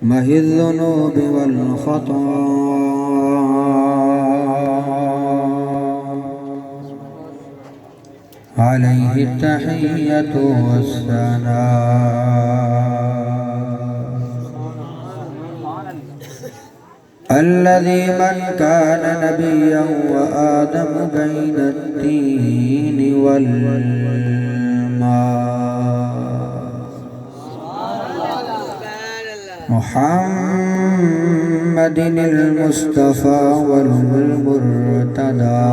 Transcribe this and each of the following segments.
محي الذنوب والخطايا عليه التحية والثناء الذي من كان نبيا وآدم بين الدين والماء محمد المصطفى والمرتضى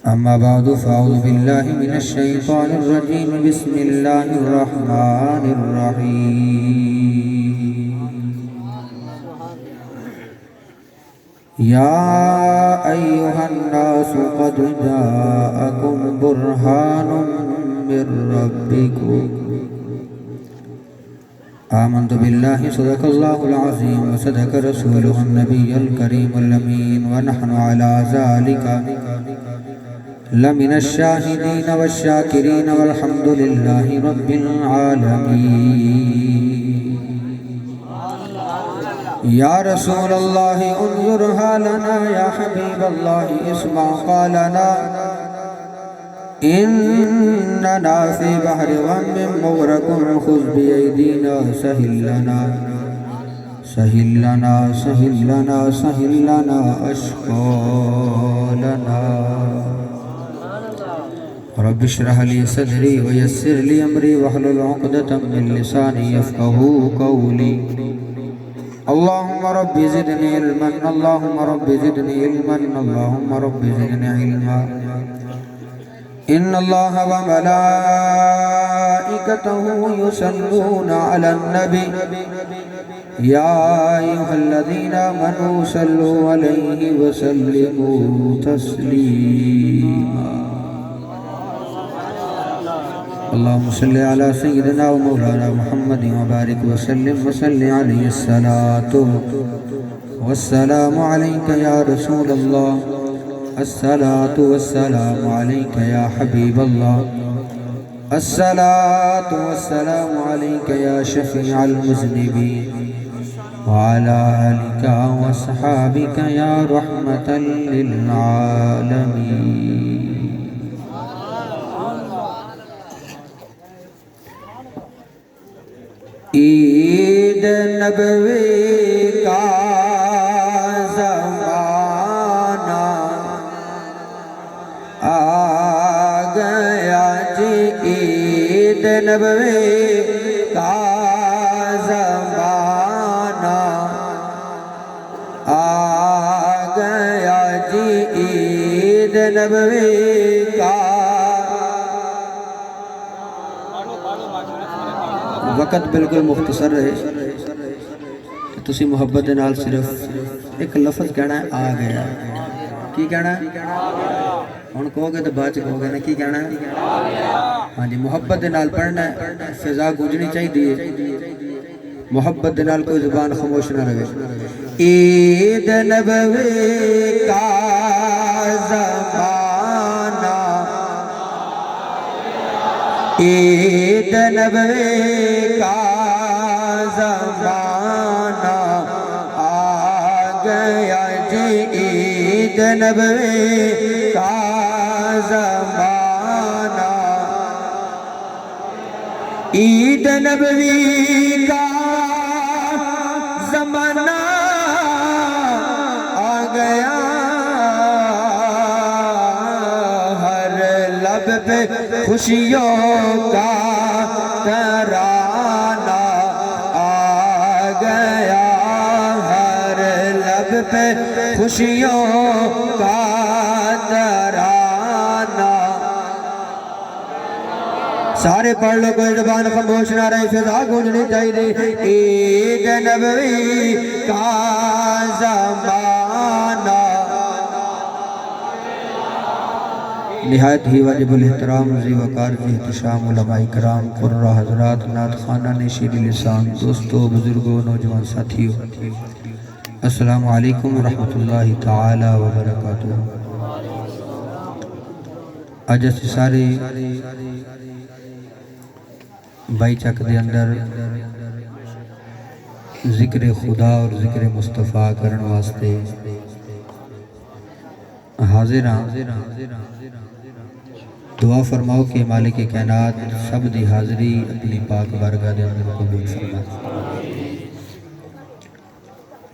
أما بعد فأعوذ بالله من الشيطان الرجيم بسم الله الرحمن الرحيم يا أيها الناس قد جاءكم برهان من ربكم آمنت بالله صدق الله العظيم وصدق رسوله النبي الكريم الأمين ونحن على ذلك لمن الشاهدين والشاكرين والحمد لله رب العالمين يا رسول الله انظرها لنا يا حبيب الله اسمع قالنا إننا في بحر غم مغرق خذ بأيدينا سهل لنا سهل لنا سهل لنا سهل لنا أشقالنا رب اشرح لي صدري ويسر لي أمري واحلل عقدة من لساني يفقهوا قولي اللهم رب زدني علما اللهم رب زدني علما اللهم رب زدني علما إن الله وملائكته يصلون على النبي يا أيها الذين آمنوا صلوا عليه وسلموا تسليما اللهم صل على سيدنا ومولانا محمد وبارك وسلم وصل عليه الصلاة والسلام عليك يا رسول الله الصلاة والسلام عليك يا حبيب الله الصلاة والسلام عليك يا شفيع المذنبين وعلى آلك وأصحابك يا رحمة للعالمين عید نبوی کا زمانہ آ گیا جی عید نبوی کا زمانہ آ گیا جی عید نبوی کا وقت بالکل مختصر رہے تسی محبت نال صرف ایک لفظ کہنا ہے آ گیا کی کہنا ہے ہن کہو گے تو بعد کہو گے نا کی کہنا ہے ہاں جی محبت نال پڑھنا ہے فضا گونجنی چاہیے محبت نال کوئی زبان خاموش نہ رہے عید نبوی کا زمانہ عید نبوی کا زمانہ آ گیا جی عید نبوی کا زمانہ عید نبوی کا زمانہ آ گیا ہر لب پہ خوشیوں کا ترانہ آ گیا ہر لب پہ خوشیوں کا ترانہ سارے پڑھ لو کوئی زبان خاموش نہ رہے فضا گونجنی چاہیے عید نبوی کا زمانہ نہایت ہی واجب الاحترام ذی وقار ذی احتشام علماء کرام قرہ حضرات نعت خانہ نشید لسان دوستو بزرگوں نوجوان ساتھیو السلام علیکم ورحمۃ اللہ تعالی وبرکاتہ آج اس سارے بائی چک دے اندر ذکر خدا اور ذکر مصطفیٰ کرن واسطے حاضر ہاں۔ دعا فرماؤ کہ مالک کائنات سب دی حاضری اپنی پاک بارگاہ دے اندر قبول فرما۔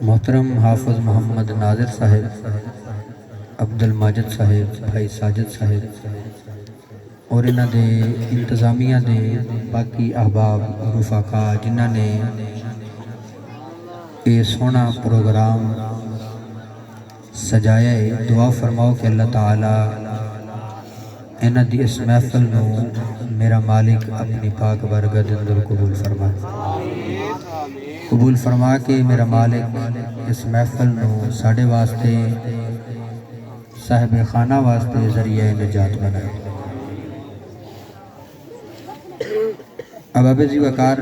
محترم حافظ محمد ناظر صاحب، عبد الماجد صاحب، بھائی ساجد صاحب اور انہاں دے انتظامیہ دے باقی احباب رفقا جنہاں نے یہ سونا پروگرام سجایا ہے، دعا فرماؤ کہ اللہ تعالیٰ انہاں دی اس محفل نو میرا مالک اپنی پاک بارگاہ دے اندر قبول فرما۔ قبول فرما کے میرا مالک اس محفل نو ساڑھے واسطے صاحب خانہ واسطے ذریعہ نجات بنائے۔ اب ابھی وقار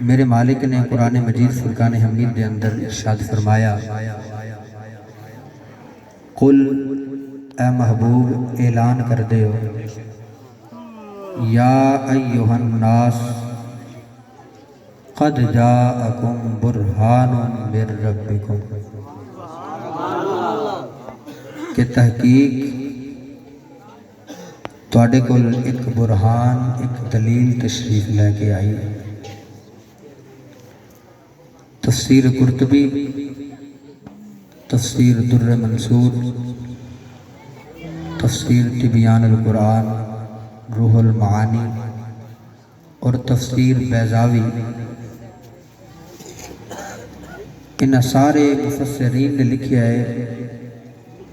میرے مالک نے قرآن مجید فرقان حمید دے اندر ارشاد فرمایا، قل اے محبوب اعلان کر دے ہو، یا ایہا الناس قد جاءکم برہان من ربکم، کہ تحقیق تواڈے کول ایک برہان، ایک دلیل تشریف لے کے آئی۔ تفسیر قرطبی، تفسیر در منصور، تفسیر تبیان القرآن، روح المعانی اور تفسیر بیضاوی، ان سارے مفسرین نے لکھا ہے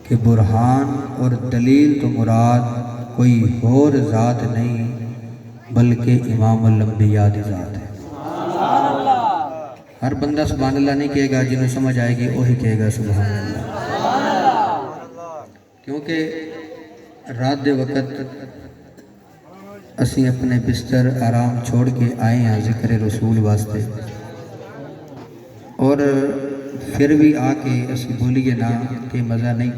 کہ برہان اور دلیل تو مراد کوئی اور ذات نہیں بلکہ امام الانبیاء دی ذات ہے۔ ہر بندہ سبحان اللہ نہیں کہے گا، جنہیں سمجھ آئے گی وہی کہے گا سبحان اللہ، کیونکہ رات دے وقت اسی اپنے بستر آرام چھوڑ کے آئے ہیں ذکر رسول واسطے، اور پھر بھی آ کے اسی بولیے نا کہ مزہ نہیں۔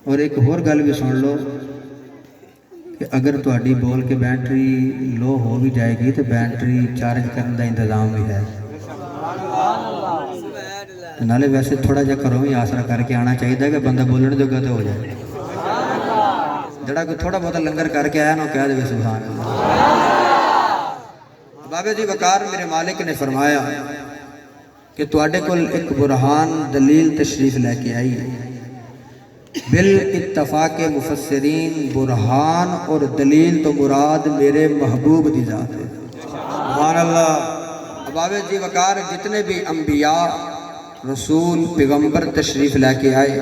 اور ایک اور گل بھی سن لو کہ اگر تہاڈی بول کے بیٹری لو ہو بھی جائے گی تو بیٹری چارج کرنے کا انتظام بھی ہے، نالے ویسے تھوڑا جا کرو بھی آسرا کر کے آنا چاہیے کہ بندہ بولنے جوگا تو ہو جائے، جڑا کوئی تھوڑا بہت لنگر کر کے آیا نا کہہ دے سبحان اللہ۔ بابے جی وقار میرے مالک نے فرمایا کہ تواڈے کول ایک برہان دلیل تشریف لے کے آئی ہے۔ بالاتفاق مفسرین برہان اور دلیل تو مراد میرے محبوب دی ذات ہے، سبحان اللہ۔ بابے جی وقار جتنے بھی انبیاء، رسول، پیغمبر تشریف لے کے آئے،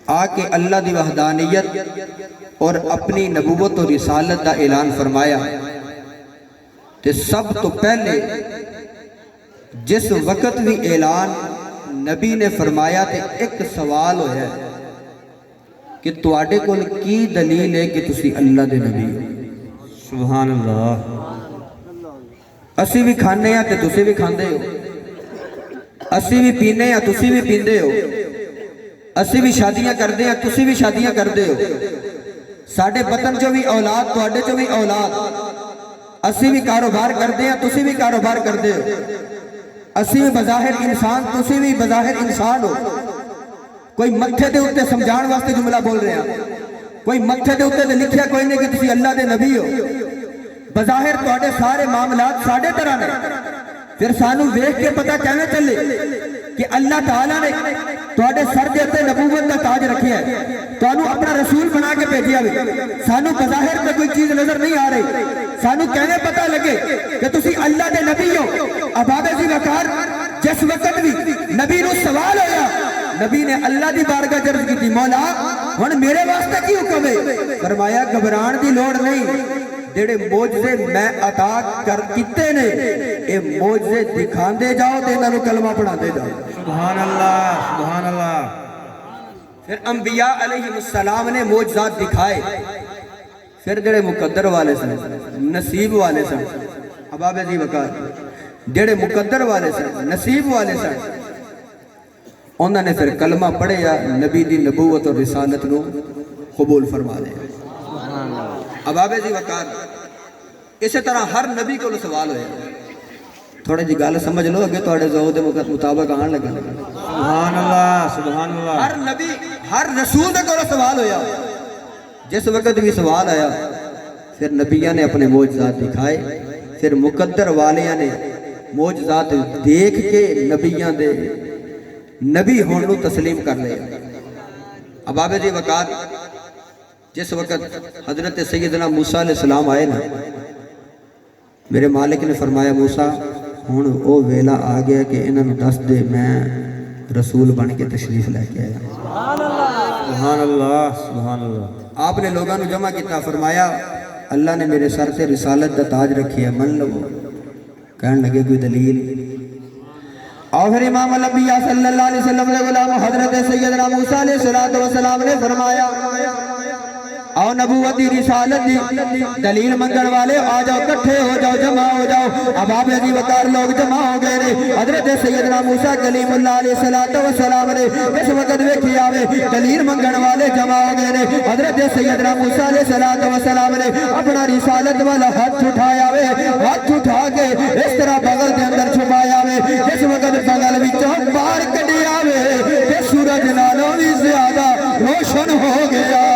آ کے اللہ دی وحدانیت اور اپنی نبوت اور رسالت دا اعلان فرمایا، تے سب تو پہلے جس وقت بھی اعلان نبی نے فرمایا تے ایک سوال ہویا ہے کہ تواڈے کول کی دلیل ہے کہ تسی اللہ دے نبی ہو، سبحان اللہ۔ اسی بھی کھانے ہیں تے تسی بھی کھاندے ہو، اسی بھی پینے ہیں تسی بھی پیندے ہو، اسی بھی شادیاں کردے ہیں تسی بھی شادیاں کردے ہو، ساڑھے بطن جو بھی اولاد تواڈے جو بھی اولاد، اسی بھی کاروبار کردے ہیں تسی بھی کاروبار کردے ہو، اسی بھی بظاہر انسان تسی بھی بظاہر انسان ہو۔ کوئی متھے دے اتے سمجھان واسطے جملہ بول رہے ہیں، کوئی متھے دے اتے لکھیا کوئی نہیں کہ تسی اللہ دے نبی ہو، بظاہر تواڈے سارے معاملات ساڑھے طرح نے، پھر سانو دیکھ کے پتہ کہنے چلے کہ اللہ تعالیٰ نے تواڈے سر دے اتے نبوت کا تاج رکھیا ہے، تانوں اپنا رسول بنا کے بھیجیا بھی، سانو بظاہر میں کوئی چیز نظر نہیں آ رہی، سانو کہنے پتہ لگے کہ تسی اللہ دے نبی ہو۔ ابابے جی وقار جس وقت بھی نبی نو سوال ہویا، نبی نے اللہ دی بارگاہ عرض کی تھی، مولا ہن میرے واسطے کی حکم ہے؟ فرمایا گھبران دی لوڑ نہیں، جڑے معجزے میں عطا کر کیتے نے اے معجزے دکھاندے جاؤ تے انہاں نوں کلمہ پڑھاندے جاؤ، سبحان اللہ سبحان اللہ۔ پھر انبیاء علیہ السلام نے معجزات دکھائے، پھر جڑے مقدر والے سن، نصیب والے سن، ابابے جی وقار جڑے مقدر والے سن، نصیب والے سن، انہوں نے پھر کلمہ پڑھیا، نبی دی نبوت اور رسالت نو قبول فرما لیا، اباب ذی وقار اسی طرح ہر نبی کو سوال ہویا تھوڑے جی گل سمجھ لو اگے تھوڑے ذوق دے مطابق آن لگا سبحان اللہ سبحان اللہ ہر نبی ہر رسول دے کو سوال ہویا جس وقت بھی سوال آیا پھر نبیوں نے اپنے معجزات دکھائے پھر مقدر والیاں نے معجزات دیکھ کے نبیوں دے نبی ہون نو تسلیم کر لیا اباب ذی وقار جس وقت حضرت سیدنا موسیٰ علیہ السلام آئے نا میرے مالک نے فرمایا موسیٰ ہون او ویلا آ گیا کہ انہوں دس دے میں رسول بن کے تشریف لے کے آیا سبحان اللہ سبحان اللہ آپ نے لوگوں نے جمع کیتا فرمایا اللہ نے میرے سر سے رسالت دا تاج رکھی ہے من لو کہنے لگے کوئی دلیل اور پھر امام الانبیاء صلی اللہ علیہ وسلم نے غلام حضرت سیدنا موسیٰ علیہ السلام نے فرمایا اور نبوتی رسالت دی دلیل منگن والے آ جاؤ کٹھے ہو جاؤ جمع ہو جاؤ اباب ذی وقار لوگ جمع ہو گئے نے حضرت سیدنا موسیٰ کلیم اللہ علیہ السلام نے اس وقت ویکھی آوے دلیل منگن والے جمع ہو گئے نے حضرت سیدنا موسیٰ علیہ السلام نے اپنا رسالت والا ہاتھ اٹھایا وے ہاتھ اٹھا کے اس طرح بغل دے اندر چھپایا وے اس وقت بغل وچوں باہر کڈیا وے تے سورج نالوں بھی زیادہ روشن ہو گیا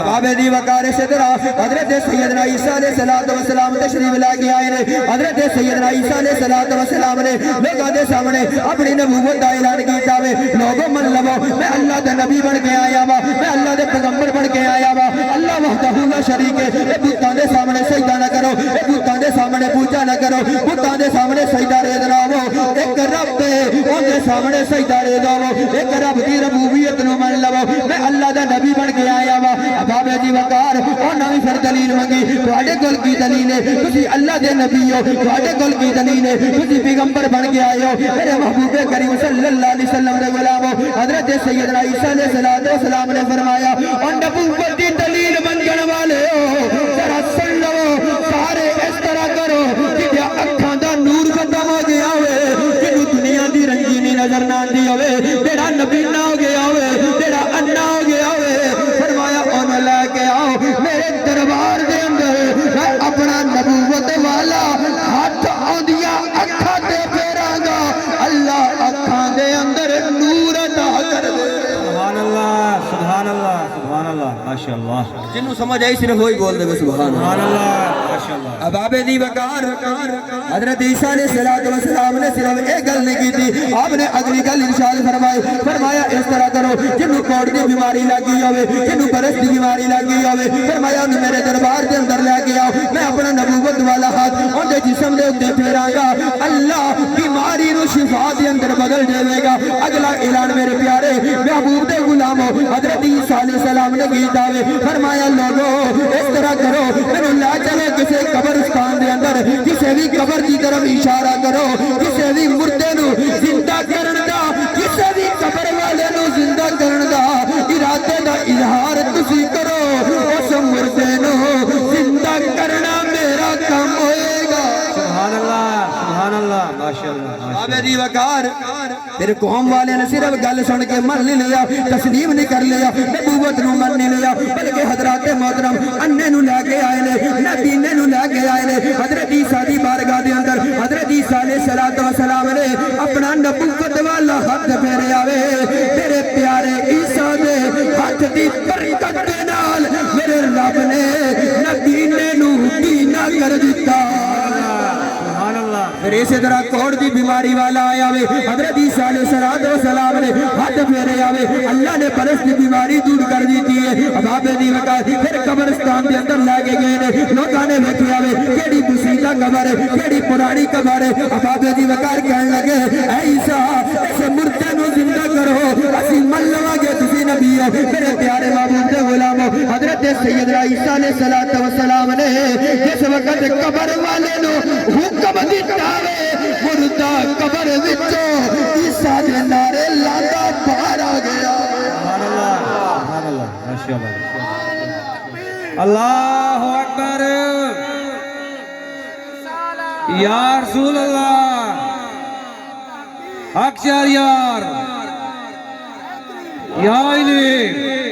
اباب ذی وقار سے طرح حضرت سیدنا عیسیٰ علیہ السلام تشریف لے کے آئے نے حضرت سیدنا عیسیٰ علیہ السلام نے لوگوں کے سامنے اپنی نبوت کا اعلان کیتا وے لوگوں من لو میں اللہ دے نبی بن کے آیا وا میں اللہ دے پیغمبر بن کے آیا وا اللہ وحدہ لا شریک ہے اے بتاں دے سامنے سجدہ نہ کرو اے بتاں دے سامنے پوجا نہ کرو بتاں دے سامنے سجدہ رے دلاو ایک رب ہے اون دے سامنے سجدہ رے دو ایک رب دی ربوبیت نو من لو میں اللہ دا نبی بن کے آیا وا اباب ذی وقار انہاں بھی پھر دلیل منگی تواڈے کول کی دلیل ہے تسی اللہ دے نبی ہو تواڈے کول کی دلیل ہے تسی پیغمبر بن کے آئے ہو میرے محبوب کریم صلی اللہ علیہ وسلم دے غلام ہو حضرت سیدنا عیسیٰ علیہ السلام نے فرمایا اور نبوت دی دلیل منگن والے ہو ذرا سن لو سارے اس طرح کرو کہ اکھاں دا نور ختم ہو گیا ہوئے جنوں دنیا دی رنگینی نظر نہ آندی ہوئے تیرا نبی نہ ہو گیا ہوئے تیرا انا ہو گیا ہوئے لے کے آؤ میرے دربار دے اندر میں اپنا نبوت والا ہاتھ آندیاں اکھاں تے پھیراں گا اللہ اکھاں دے اندر نور عطا کر دے سبحان اللہ سبحان اللہ سبحان اللہ ماشاءاللہ جنوں سمجھ آئی صرف وہی بول دے سبحان اللہ ماشاءاللہ اباب ذی وقار حضرت عیسیٰ علیہ السلام نے صرف ایک گل نہیں کی تھی آپ نے اگلی گل ارشاد فرمایا اس طرح کرو جنوں کوڑ دی بیماری لگی ہوئے جنوں برس دی بیماری لگی ہوئے فرمایا انہوں میرے دربار دے اندر لے کے آؤ میں اپنا نبوت والا ہاتھ ان دے جسم دے اندر پھیراں گا اللہ بیماری نو شفا دے اندر بدل دے گا اگلا اعلان میرے پیارے محبوب دے غلامو حضرت عیسیٰ علیہ السلام نے کیتا ہے فرمایا لوگو اس طرح کرو مینوں لے چلو کسی قبرستان دے اندر کسی بھی قبر کی طرف اشارہ کرو کسی بھی مردے نو زندہ کرن دا کسی بھی قبر والے نو زندہ کرن دا ارادے دا اظہار تسی کرو اس مردے نو زندہ کرنا میرا کام ہوئے گا سبحان اللہ ماشاءاللہ اباب ذی وقار پھر قوم والے نے صرف گل سن کے من نہیں لیا تسلیم نہیں کر لیا نبوت نو من نہیں لیا بلکہ حضرات محترم انے نو لے کے آئے نے نبینے نو لے کے آئے نے حضرت عیسیٰ دی بارگاہ دے اندر حضرت عیسیٰ علیہ السلام نے اپنا نبوت والا ہاتھ پھیریا وے تیرے پیارے عیسیٰ دے ہاتھ دی برکت دے نال میرے رب نے نبینے نو بینا کر دیتا پھر اسی طرح کوڑ دی بیماری والا آیا وے حضرت عیسیٰ علیہ السلام نے ہاتھ پھیرے آوے اللہ نے برس دی بیماری دور کر دیتی ہے اباب ذی وقار پھر قبرستان دے اندر لے کے گئے نے لوگوں نے ویکھیا وے کیڑی بسیدہ قبر ہے کیڑی پرانی قبر ہے اباب ذی وقار کہنے لگے اے عیسیٰ اس مردے نو زندہ کرو اسی من لواں گے تسی نبی ہو میرے پیارے محبوب دے غلامو حضرت سیدنا عیسیٰ علیہ السلام نے جس وقت قبر والے نو حکم دیتا مردہ قبر وچوں عیسیٰ دے نعرے لاندا باہر آ گیا سبحان اللہ ماشاءاللہ اللہ اکبر یا رسول اللہ حق شہریار یا علی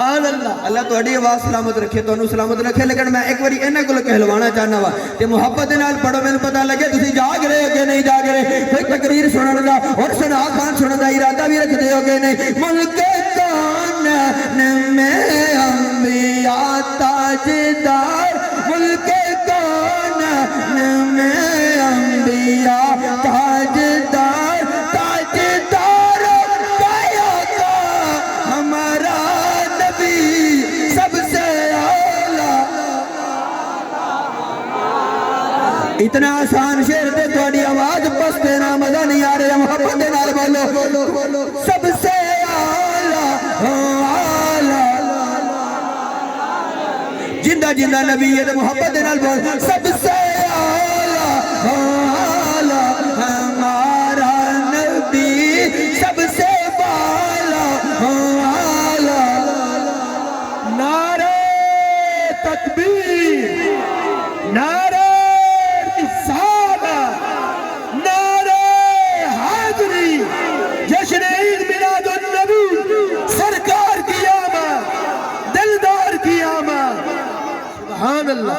سبحان اللہ اللہ تہاڈی آواز سلامت رکھے تانوں سلامت رکھے لیکن میں ایک واری انہاں کول کہلوانا چاہنا وا تے محبت دے نال پڑھو مینوں پتہ لگے تسی جاگ رہے ہو کہ نہیں جاگ رہے کوئی تقریر سنن دا اور سنا خان سنن دا ارادہ بھی رکھدے ہو کہ نہیں ملک کون میں انبیاء تاجدار ملک کون میں انبیاء تاجدار تاجدار گیا کا ہمارا نبی سب سے اعلیٰ اتنا آسان شعر تے تہاڈی آواز پست نہ مزہ نہیں آ رہا محبت دے نال بولو سب سے اعلیٰ جندہ جندہ نبی ہے محبت دے نال بول سب سے اعلیٰ ہمارا نبی سب سے بالا نعرہ تکبیر نعرہ رسالت نعرہ حیدری جشن عید میلاد النبی سرکار کی آمد دلدار کی آمد سبحان اللہ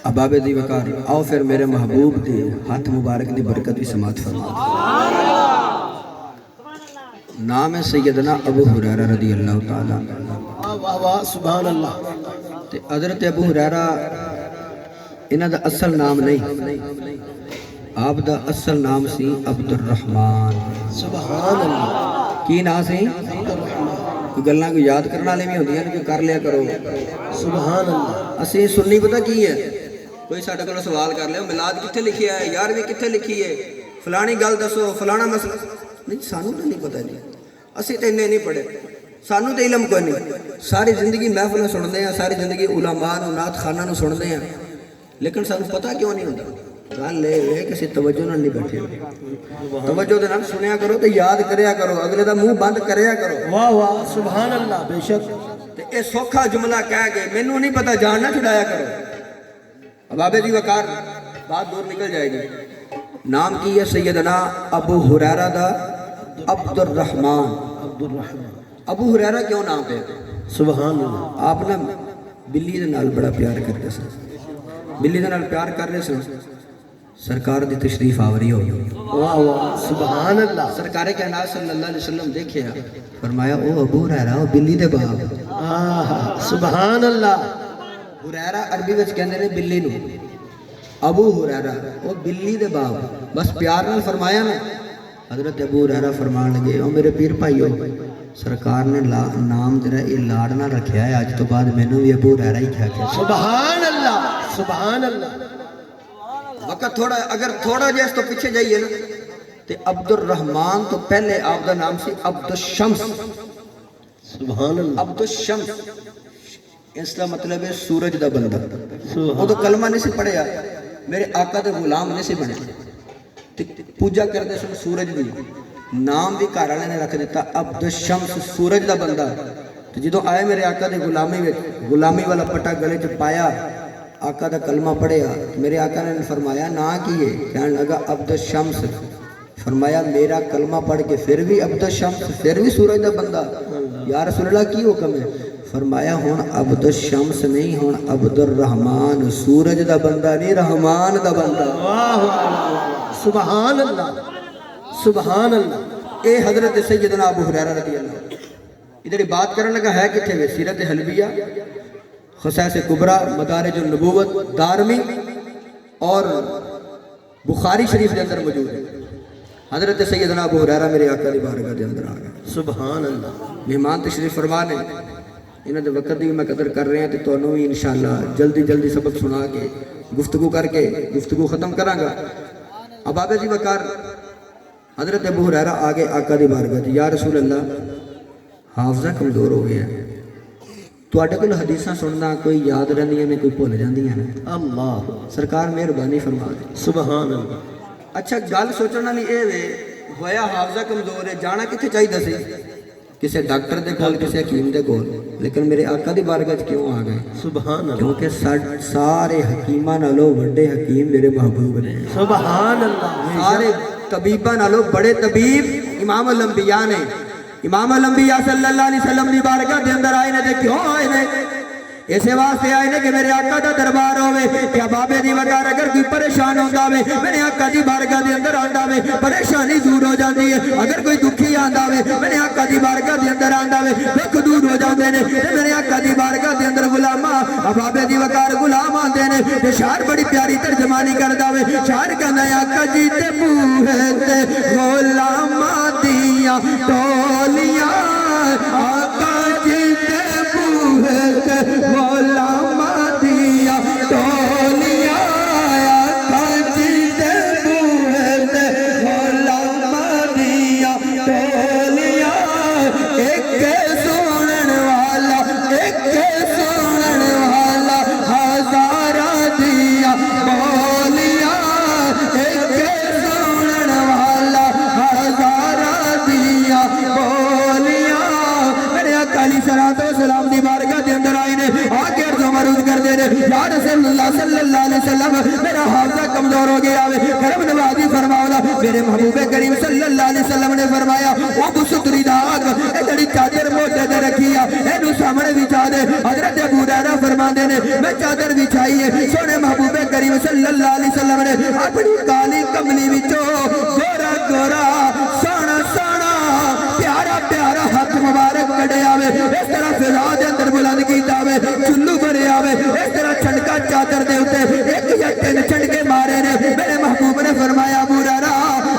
اباب دی وقار آؤ پھر میرے محبوب دے ہاتھ مبارک دی برکت بھی سماعت فرما نام ہے سیدنا ابو ہریرہ رضی اللہ تعالیٰ واہ واہ سبحان اللہ تے حضرت ابو ہریرہ انہاں دا اصل نام نہیں آپ دا اصل نام سی عبد الرحمن سبحان اللہ کی نام سی کوئی گلاں کو یاد کرنا والے بھی ہوندیاں کہ کر لیا کرو سبحان اللہ اسی سنی پتہ کی ہے کوئی ساڈے کول سوال کر لیا میلاد کتھے لکھیا ہے 11ویں کتھے لکھی ہے فلانی گل دسو فلانا مسئلہ نہیں سانوں تو نہیں پتہ نہیں اسی تے انہیں نہیں پڑھے سانوں تے علم کوئی نہیں ساری زندگی محفلیں سنتے ہیں ساری زندگی علماء نو نعت خانہ نو سنتے ہیں لیکن سانوں پتہ کیوں نہیں ہوتا گل یہ ہے کسی توجہ نال نہیں بیٹھے توجہ دے نال سنیا کرو تے یاد کریا کرو اگلے دا منہ بند کریا کرو واہ واہ سبحان اللہ بے شک تے اے سوکھا جملہ کہہ کے مینوں نہیں پتہ جان نہ چھڑایا کرو ابابے دی وقار بات دور نکل جائے گی نام کی ہے سیدنا ابو ہریرہ دا عبد الرحمن ابو ہریرہ کیوں نام پہ سبحان اللہ آپ نا بلی دے نال بڑا پیار کرتے سن بلی دے نال پیار کر رہے سن سرکار دی تشریف آوری ہو واہ واہ سبحان اللہ سرکار کائنات صلی اللہ علیہ وسلم دیکھیا فرمایا او ابو ہریرہ او بلی دے باپ سبحان اللہ ہریرہ عربی وچ کہندے نے بلی نو ابو ہریرہ او بلی دے باپ بس پیار نال فرمایا نا حضرت ابو ہریرہ فرمان لگے او میرے پیر بھائیو سرکار نے نام تیرا یہ لاڑنا رکھیا ہے آج تو بعد مینوں بھی ابو ہریرہ ہی کہہ کے سبحان اللہ سبحان اللہ وقت تھوڑا اگر تھوڑا جہا اس تو پیچھے جائیے نا تے عبد الرحمن تو پہلے آپ دا نام سی عبد الشمس سبحان اللہ عبد الشمس اس کا مطلب ہے سورج دا بندہ وہ تو کلمہ نہیں سی پڑھیا میرے آقا دے غلام نہیں سی بنے پوجا کرتے سن سورج دی نام بھی گھر والے نے رکھ دیتا عبد الشمس سورج دا بندہ تو جدو آئے میرے آقا دے غلامی والا پٹا گلے چ پایا آقا دا کلمہ پڑھیا میرے آقا نے فرمایا نا کیے کہنے لگا عبد الشمس فرمایا میرا کلمہ پڑھ کے پھر بھی عبد الشمس پھر بھی سورج دا بندہ یا رسول اللہ کی حکم ہے فرمایا ہون عبد الشمس نہیں ہون عبد الرحمن سورج دا بندہ نہیں رحمان دا بندہ سبحان اللہ سبحان اللہ اے حضرت سیدنا ابو ہریرہ رضی اللہ ادھر بات کرنے لگا ہے کتھے میں سیرت حلبیہ خصائص کبریٰ مدارج النبوت دارمی اور بخاری شریف کے اندر موجود ہے حضرت سیدنا ابو ہریرہ میرے آقا دی بارگاہ دے اندر آ گئے سبحان اللہ مہمان تشریف فرما نے انہاں دے وقت دی میں قدر کر رہے ہیں تے تانوں بھی انشاءاللہ جلدی جلدی سبق سنا کے گفتگو کر کے گفتگو ختم کراں گا اباب جی وقار حضرت ابو ہریرہ آگے آقا دی بارگاہ دی یا رسول اللہ حافظہ کمزور ہو گیا تواڈے کول حدیثاں سننا کوئی یاد رہندیاں نے کوئی بھول جاندیاں نے اللہ سرکار مہربانی فرما دے سبحان اللہ اچھا گل سوچن والی اے وے ہویا حافظہ کمزور ہے جانا کتھے چاہیے سی کسی ڈاکٹر دے کول کسی حکیم دے کول لیکن میرے آقا دی بارگاہ کیوں آ گئے سبحان اللہ کیونکہ سارے حکیماں نالوں بڑے حکیم میرے محبوب نے سبحان اللہ سارے طبیباں نالوں بڑے طبیب امام الانبیاء نے امام الانبیاء صلی اللہ علیہ وسلم دی بارگاہ دے اندر آئے نے تے کیوں آئے نے اسے واسطے آئے نے کہ میرے آقا دا دربار ہوئے کیا بابے دی وقار اگر کوئی پریشان ہوتا ہوئے میرے آقا دی بارگاہ دے اندر آندا ہوئے پریشانی دور ہو جاندی ہے اگر کوئی دکھی آندا ہوئے میرے آقا دی بارگاہ دے اندر آندا ہوئے دکھ دور ہو جاندے نے تے میرے آقا دی بارگاہ دے اندر غلاماں بابے دی وقار غلام آندے نے تے شاعر بڑی پیاری ترجمانی کردا ہوئے شاعر کہندا ہے آقا جی تے بوہے تے غلاماں دیاں ٹولیاں آقا جی تے بوہے تے غلاماں دیاں ٹولیاں آقا جی تے بوہے تے غلاماں دیاں ٹولیاں ایک سنن والا ہزاراں دیاں بولیاں ایک سنن والا ہزاراں دیاں بولیاں میرے آقا علیہ السلام دی بارگاہ دے اندر آئے نے آگے عرض و عروض کر دے نے یا رسول اللہ صلی اللہ علیہ وسلم میرا حافظہ کمزور ہو گیا ہے کرم نوازی فرماؤ میرے محبوب کریم صلی اللہ علیہ وسلم نے فرمایا او بستری داغ اے جڑی چادر موٹے تے رکھی ہے اینو سامنے بچھا دے حضرت ابو ہریرہ فرماندے نے میں چادر بچھائی ہے سونے محبوب کریم صلی اللہ علیہ وسلم نے اپنی کالی کملی وچوں گورا گورا سونا سونا پیارا پیارا ہاتھ مبارک کڑے آوے اس طرح فضا دے اندر بلند کیتا آوے چلو بھرے آوے اس طرح چھڑکا چادر دے ہوتے ایک یا تین چھڑکے مارے نے میرے محبوب نے فرمایا ابو ہریرہ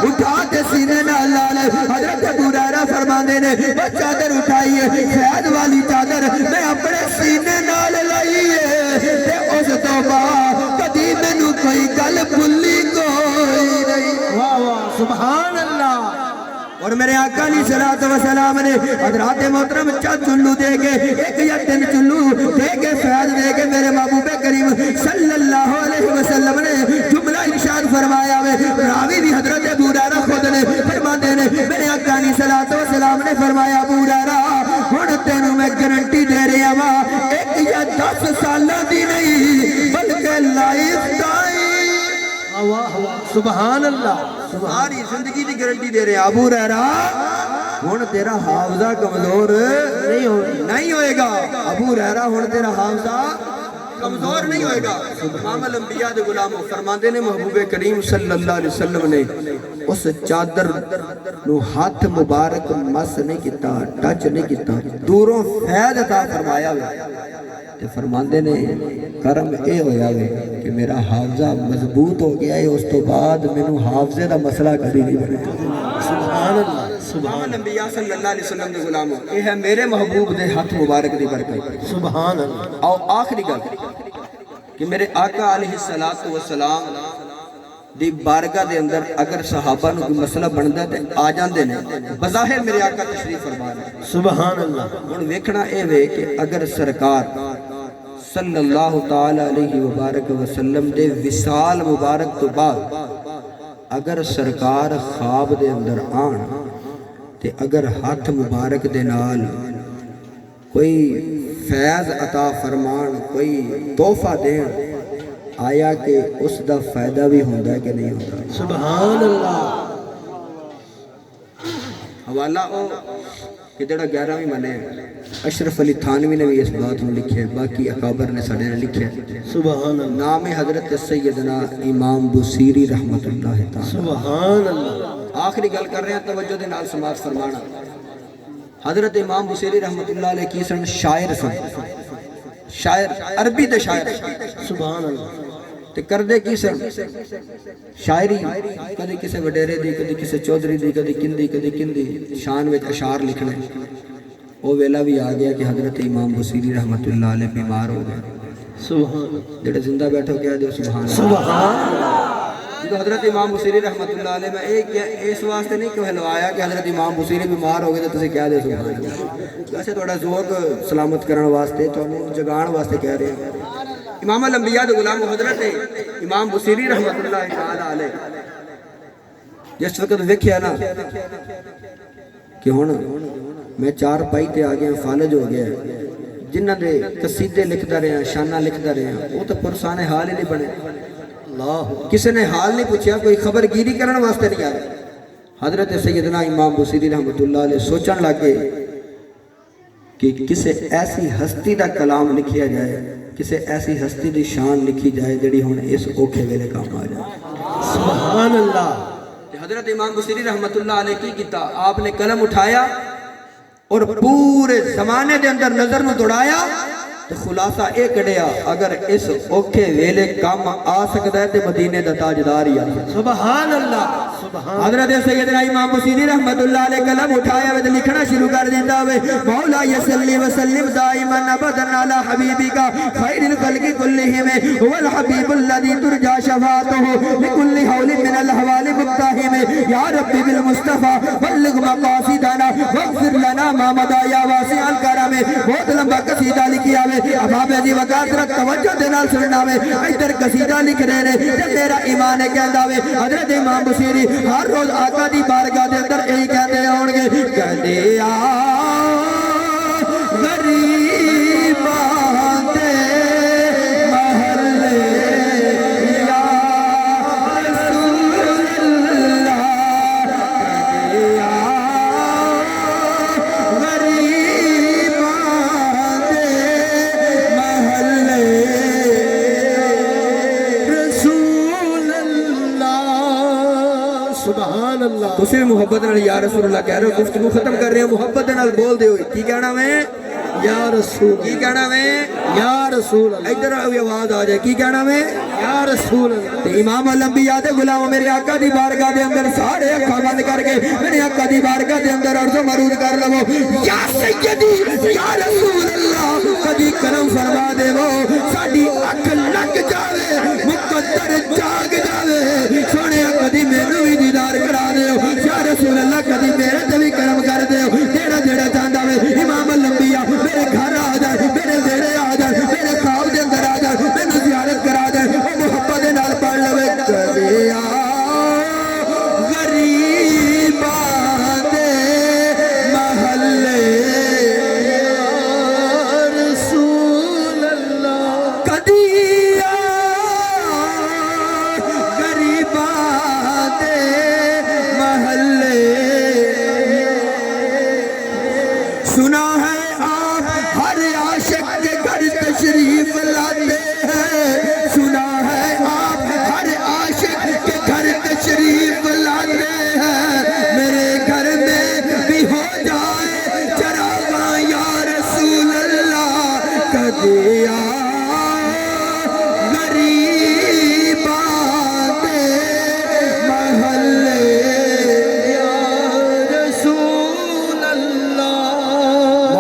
اٹھا کے سینے نال لا لے حضرت ابو ہریرہ فرماندے نے وہ چادر اٹھائیے فیض والی چادر میں اپنے سینے نال لائیے تے اس تو بعد کدی مینوں کوئی گل بھلی کوئی نہیں واہ واہ سبحان اللہ اور میرے آقا علیہ السلام نے حضرات محترم چلو دے کے ایک یا تین چلو دے کے فیض دے کے میرے محبوب کریم صلی اللہ علیہ وسلم نے جملہ ارشاد فرمایا ہے راوی بھی حضرت ابو ہریرہ خود نے فرماتے نے میرے آقا علیہ السلام نے فرمایا ابو ہریرہ ہن تینوں میں گارنٹی دے رہا ہاں ایک یا 10 سالاں دی نہیں بلکہ لائف ٹائم واہ واہ سبحان اللہ ساری زندگی دی گارنٹی دے رہے ہیں ابو ہریرہ ہن تیرا حافظہ کمزور نہیں ہوئے گا ابو ہریرہ ہن تیرا حافظہ کمزور نہیں ہوئے گا امام الانبیاء دے غلاموں فرماندے نے محبوب کریم صلی اللہ علیہ وسلم نے اس چادر نو ہاتھ مبارک مس نہیں کیتا ٹچ نہیں کیتا دوروں فیض عطا فرمایا تے فرماندے نے کرم اے ہویا وے کہ میرا حافظہ مضبوط ہو گیا ہے اس تو بعد مینوں حافظے دا مسئلہ کبھی نہیں بنیا سبحان اللہ امام الانبیاء صلی اللہ علیہ وسلم دے غلاموں یہ ہے میرے محبوب دے ہاتھ مبارک دی برکت سبحان اللہ اور آخری گل کہ میرے آقا علیہ السلام دی بارگاہ دے اندر اگر صحابہ نو کوئی مسئلہ بندا تے آ جاندے نے بظاہر میرے آقا تشریف فرما رہے سبحان اللہ ہن ویکھنا اے وے کہ اگر سرکار صلی اللہ تعالی علیہ وبارک وسلم دے وصال مبارک تو بعد اگر سرکار خواب دے اندر آن تے اگر ہاتھ مبارک دے نال کوئی فیض عطا فرمان کوئی تحفہ دین آیا کہ اس دا فائدہ بھی ہوندہ ہے کہ نہیں ہوندہ سبحان اللہ حوالہ او کہ جڑا 11ویں منے اشرف علی تھانوی نے بھی اس بات میں لکھے باقی اکابر نے سڑے نے لکھے سبحان اللہ نام حضرت سیدنا امام بصیری رحمت اللہ تعالی سبحان اللہ آخری گل کر رہے ہیں توجہ دے نال سماعت فرمانا حضرت امام بصیری رحمت اللہ علیہ کی سن شاعر سن شاعر عربی دے شاعر سبحان اللہ تے کردے کی سن شاعری کدی کسے وڈیرے دی کدی کسے چودھری دی کدی کندی شان وچ اشعار لکھنے وہ ویلا بھی آ گیا کہ حضرت امام بصیری رحمت اللہ علیہ بیمار ہو گئے سبحان جڑے زندہ بیٹھو کہہ دیو سبحان اللہ سبحان اللہ تو حضرت امام بصیری رحمت اللہ علیہ میں ایک اس واسطے نہیں کہلوایا کہ حضرت امام بصیری بیمار ہو گئے تو تسی کہہ دے سبحان اللہ ویسے تھوڑا ذوق سلامت کرن واسطے تانوں جگان واسطے کہہ رہے ہیں امام الانبیاء دے غلام حضرت امام بصیری رحمت اللہ تعالی علیہ جس وقت ویکھیا نا کہ ہن میں چار پائی تے آ گیا فالج ہو گیا جنہ دے قصیدے لکھدا رہیا شانہ لکھدا رہیا وہ تو پرسان حال ہی نہیں بنے اللہ کسی نے حال نہیں پوچھا کوئی خبر گیری کرن واسطے نہیں آیا حضرت سیدنا امام بصیری رحمت اللہ علیہ سوچن لگے کہ کسے ایسی ہستی دا کلام لکھیا جائے، کسے ایسی ہستی دی شان لکھی جائے جڑی ہن اس اوکھے ویلے کام آ جائے۔ سبحان اللہ۔ حضرت امام بصیری رحمت اللہ علیہ کی کیتا، آپ نے قلم اٹھایا اور پورے زمانے دے اندر نظر نو دوڑایا تو خلاصہ ایک کڑیا، اگر اس اوکھے ویلے کام آ سکتا ہے تو مدینے دا تاجدار ہی آ سکتا ہے۔ سبحان اللہ۔ سبحان حضرت سیدنا امام بصیری رحمت اللہ علیہ قلم اٹھایا ہوئے لکھنا شروع کر دیتا ہوئے، مولا یصلی وسلم دائما ابدا علی حبیبک خیر الخلق کلہم هو الحبیب الذی ترجى شفاعته لكل حول من الاحوال مقتحم یا رب بالمصطفى بلغ مقاصدنا واغفر لنا ما مضى یا واسع الکرم۔ بہت لمبا قصیدہ لکھیا ہوئے، اب آپ ایسی وقت رکھ توجہ دینال سننا ہوئے، ادھر قصیدہ لکھ رہے ہیں جب میرا ایمان ہے کہندہ ہوئے حضرت امام بصیری ہر روز آقا دی بارگاہ دے اندر یہی کہتے ہوں گے، کہتے غریباں دے محلے یا رسول اللہ، غریباں دے محلے رسول اللہ۔ سبحان اللہ۔ تسی محبت نال یا رسول اللہ کہہ رہے ہو، گفتگو ختم کر رہے ہیں، محبت نال بول دے ہوئے کی کہنا میں یا رسول کی کہنا میں یا رسول اللہ۔ ادھر آواز آ جائے کی کہنا میں یا رسول اللہ۔ تے امام الانبیاء دے غلام میرے آقا دی بارگاہ دے اندر سارے اکھاں بند کر کے میرے آقا دی بارگاہ دے اندر عرض و مرود کر لو، یا سیدی یا رسول اللہ کدی کرم فرما دے وہ ساڈی اکھ لگ جاوے مقدر جاگ جاوے، سونے کدی مینوں وی دیدار کرا دیو یا رسول اللہ، کدی میرے تے وی کرم کر دیو، جیڑا جیڑا چاہندا وے امام الانبیاء میرے گھر آ جائے، میرے دیڑے آ جائے، میرے خواب دے اندر آ جائے، مینوں زیارت کرا دے، او محبت دے نال پڑھ لوے، کدی غریباں دے محلے رسول اللہ۔ کدی غریباں دے محلے، سنا ہے آپ ہر عاشق کے گھر تشریف لاتے ہیں، سنا ہے آپ ہر عاشق کے گھر تشریف لاتے ہیں، میرے گھر میں بھی ہو جائے چراغاں یا رسول اللہ، کدی غریباں دے محلے یا رسول اللہ۔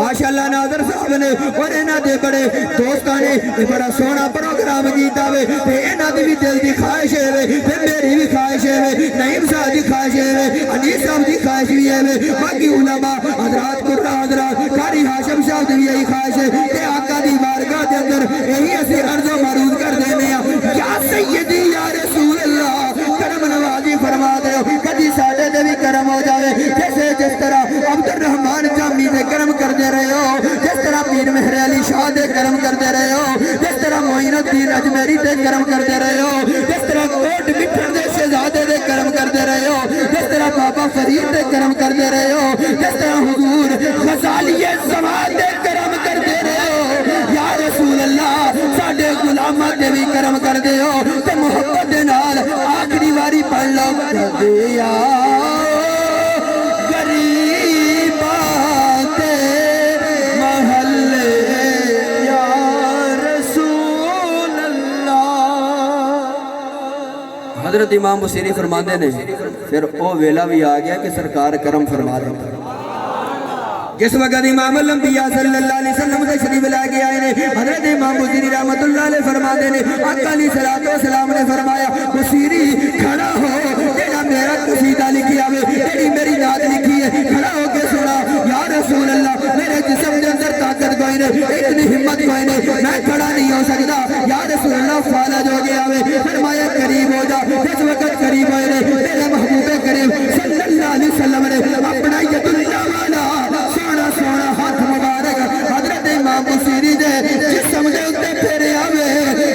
ماشاءاللہ ناظر صاحب نے اور انہاں دے بڑے دوستاں نے بڑا سونا پروگرام کیتا وے، تے انہاں دی بھی دل دی خواہش ہے وے، تے میری بھی خواہش ہے وے، نعیم صاحب دی خواہش ہے وے، انیس صاحب دی خواہش بھی ہے وے، باقی علماء حضرات قرآن حضرات قاری ہاشم صاحب دی بھی یہی خواہش ہے کہ آقا دی بارگاہ دے اندر یہی اسی عرض و معروض کر دینے ہیں، یا سیدی یا رسول اللہ کرم نوازی فرما دے ہو، کدی ساڈے تے بھی کرم ہو جاوے، جیسے جس طرح عبد الرحمن جامی دے کرم کر دے رہے ہو، جس طرح پیر مہر علی شاہ دے کرم کر دے رہے ہو، جس طرح معین الدین اجمیری دے کرم کر دے رہے ہو، جس طرح کوٹ مٹھن دے شہزادے دے کرم کر دے رہے ہو، جس طرح بابا فرید دے کرم کر دے رہے ہو، جس طرح حضور غزالی زمان دے کرم کر دے رہے ہو، یا رسول اللہ ساڈے غلاماں دے بھی کرم کر دے ہو، تے محبت دے نال آخری واری پڑھ لو، کدی غریباں دے محلے یا رسول اللہ۔ حضرت امام بصیری فرماندے نے پھر او ویلا بھی آ گیا کہ سرکار کرم فرما دیتا، جس وقت امام الانبیاء صلی اللہ علیہ وسلم سے شریف لے کے آئے نے، حضرت امام بصیری رحمت اللہ علیہ فرماتے نے، آقا علیہ السلام نے فرمایا بصیری کھڑا ہو، جیڑا میرا قصیدہ لکھیا ہوئے، جیڑی میری نعت لکھی ہے، کھڑا ہو کے سنا، یا رسول اللہ میرے جسم کے اندر طاقت کوئی نہیں، اتنی ہمت کوئی نہیں، میں کھڑا نہیں ہو سکتا، یا رسول اللہ فالج ہو گیا ہوئے، فرمایا قریب ہو جا، جس وقت قریب ہوئے نے، میرے محبوب کریم صلی اللہ علیہ وسلم نے اپنا ید اللہ والا سونا ہاتھ مبارک حضرت امام بصیری دے جسم دے اتے پھیرے آوے،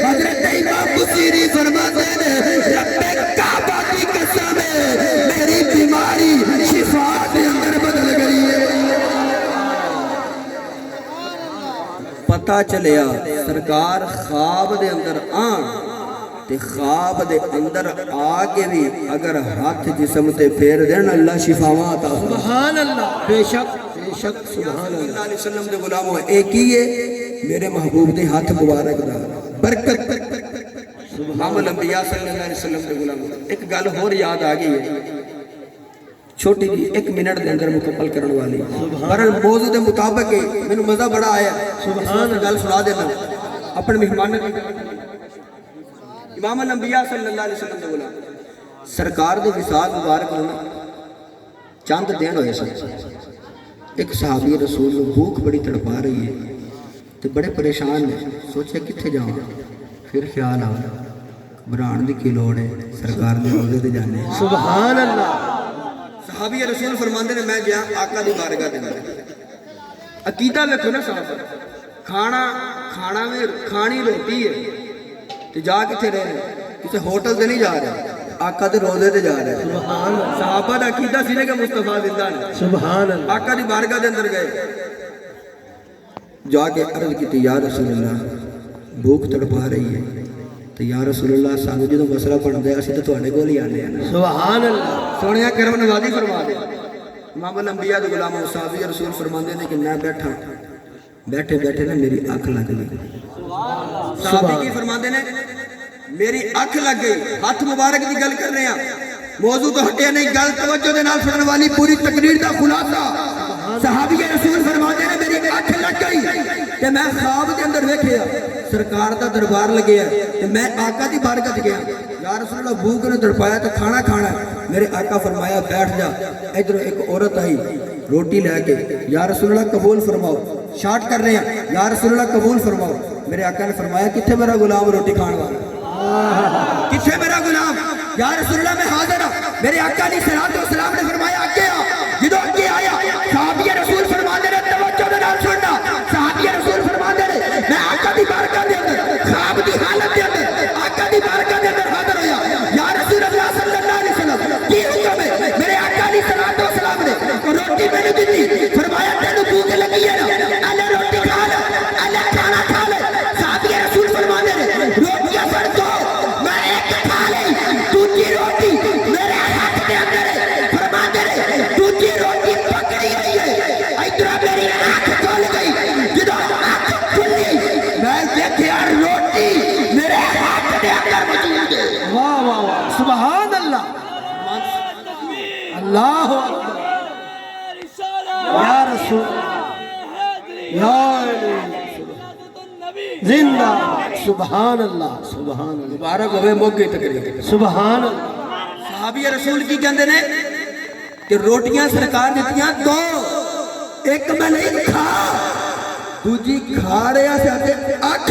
حضرت امام بصیری فرماتے نے رب کعبہ کی قسم ہے میری بیماری پتا چلیا سرکار خواب دے اندر آن تے خواب دے اندر آگے بھی اگر ہاتھ جسم تے پھیر دین اللہ شفاواں عطا فرمائے سبحان اللہ بے شک سبحان اللہ اللہ علیہ وسلم دے غلاموں ایک ہی ہے میرے محبوب دے ہاتھ مبارک دا برکت امام الانبیاء صلی اللہ علیہ وسلم دے غلاموں ایک گل اور یاد آ گئی ہے چھوٹی جی 1 منٹ دے اندر مکمل کرن والی پر موضوع دے مطابق مینوں مزہ بڑا آیا سبحان گل سنا دینا اپنے مہمان امام الانبیاء صلی اللہ علیہ وسلم دے غلام سرکار دے وصال مبارک نوں چند دن ہوئے سن ایک صحابی رسول نوں بھوک بڑی تڑپا رہی ہے تے بڑے پریشان نے سوچے کتھے جاواں پھر خیال آیا گھبران دی کی لوڑ ہے سرکار دے روزے تے جانے سبحان اللہ صحابی رسول فرماندے نے میں گیا آقا دی بارگاہ دے اندر عقیدہ ویکھو نا صاحب کھانا میں کھانی روٹی ہے تے جا کتے رہے کسی ہوٹل تے نہیں جا رہے آقا دے روزے تے جا رہے سبحان اللہ صحابہ دا عقیدہ سی نے کہ مصطفیٰ زندہ ہے سبحان اللہ آقا دی بارگاہ دے اندر گئے جا کے عرض کی یا رسول اللہ بھوک تڑپا رہی ہے تو یا رسول اللہ سانو جدوں مسئلہ بن گیا اسی تو تواڈے کول ہی آنے ہیں سبحان اللہ سونیا کرم نوازی فرما دے امام الانبیاء دے غلام صحابی رسول فرماندے نے کہ میں بیٹھے بیٹھے نا میری اکھ لگ گئی صحابی کی فرماندے نے میری اکھ لگ گئی ہاتھ مبارک دی گل کر رہے ہیں موضوع تو ہٹیا نہیں گل توجہ دے نال سنن والی پوری تقریر دا خلاصہ صحابی رسول فرماندے نے میری اکھ لگ گئی تے میں خواب دے اندر ویکھیا سرکار دا دربار لگیا تے میں آقا دی بارگاہ گیا یا رسول اللہ بھوک نے تڑپایا تے کھانا کھانا میرے آقا فرمایا بیٹھ جا ادھر ایک عورت آئی روٹی لے کے یا رسول اللہ قبول فرماؤ شارٹ کر رہے ہیں یا رسول اللہ قبول فرماؤ میرے آقا نے فرمایا کتھے میرا غلام روٹی کھان والا کتھے میرا غلام یا رسول اللہ میں حاضر ہوں میرے آقا علیہ الصلوۃ والسلام نے فرمایا آگے آ جدوں آگے آیا صحابی رسول فرماندے نے توجہ دے نال سننا صحابی رسول فرماندے نے میں آقا دی بارگاہ دے اندر خواب دی حالت دے اندر آقا دی بارگاہ دے اندر حاضر ہویا یا رسول اللہ صلی اللہ علیہ وسلم کی حکم ہے میرے آقا علیہ الصلوۃ والسلام نے روٹی میں نے دی فرمایا تینوں بھوک لگی ہے نا اللہ روٹی کھا لے اللہ کھانا کھا لے صحابی رسول فرماندے نے روٹیاں پر دو میں ایک کھا لی دوسری روٹی میرے ہاتھ دے اندر ہے فرماندے نے دوسری روٹی پکڑی ہوئی ہے ادھر میری آنکھ کھل گئی جدوں آنکھ کھلی میں دیکھیا روٹی میرے ہاتھ دے اندر موجود ہے واہ واہ واہ سبحان اللہ اللہ اکبر یا رسول یا زندہ سبحان اللہ سبحان اللہ مبارک ہوئے موقع تقریر سبحان اللہ صحابی رسول کی کہندے نے کہ روٹیاں سرکار دیتیاں دو ایک میں نہیں کھا دوجی کھا رہا سے آتے اکھ